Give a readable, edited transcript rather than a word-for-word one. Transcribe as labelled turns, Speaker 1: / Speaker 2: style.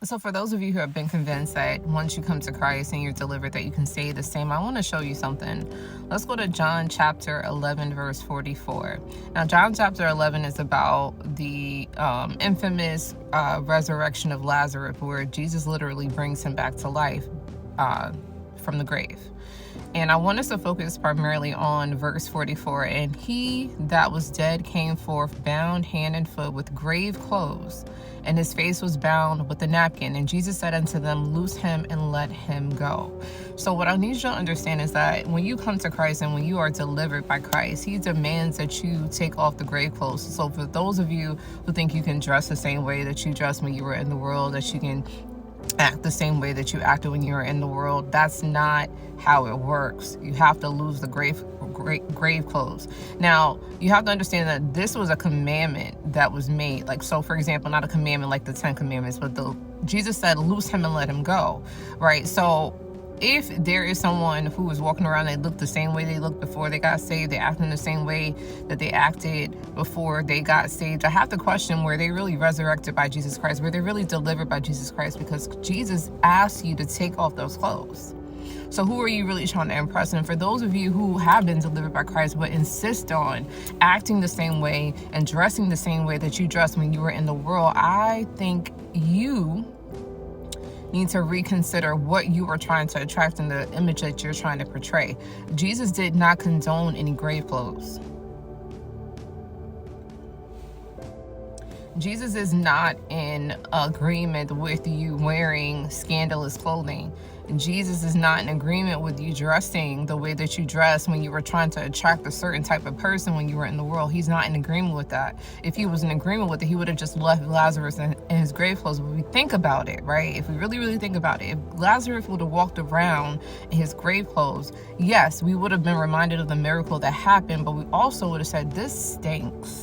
Speaker 1: So for those of you who have been convinced that once you come to Christ and you're delivered that you can stay the same, I want to show you something. Let's go to John chapter 11 verse 44. Now John chapter 11 is about the infamous resurrection of Lazarus, where Jesus literally brings him back to life from the grave. And I want us to focus primarily on verse 44. And he that was dead came forth, bound hand and foot with grave clothes, and his face was bound with a napkin. And Jesus said unto them, loose him and let him go. So what I need you to understand is that when you come to Christ and when you are delivered by Christ, he demands that you take off the grave clothes. So for those of you who think you can dress the same way that you dressed when you were in the world, that you can act the same way that you acted when you were in the world, that's not how it works. You have to lose the grave clothes. Now, you have to understand that this was a commandment that was made. Like, so for example, not a commandment like the 10 commandments, but Jesus said, loose him and let him go, right? So if there is someone who is walking around, they look the same way they looked before they got saved, they acting the same way that they acted before they got saved, I have to question, were they really resurrected by Jesus Christ? Were they really delivered by Jesus Christ? Because Jesus asked you to take off those clothes. So who are you really trying to impress? And for those of you who have been delivered by Christ but insist on acting the same way and dressing the same way that you dressed when you were in the world, I think you need to reconsider what you are trying to attract and the image that you're trying to portray. Jesus did not condone any grave clothes. Jesus is not in agreement with you wearing scandalous clothing. Jesus is not in agreement with you dressing the way that you dress when you were trying to attract a certain type of person when you were in the world. He's not in agreement with that. If he was in agreement with it, he would have just left Lazarus in his grave clothes. But we think about it, right? If we really think about it, if Lazarus would have walked around in his grave clothes, yes, we would have been reminded of the miracle that happened, but we also would have said, this stinks.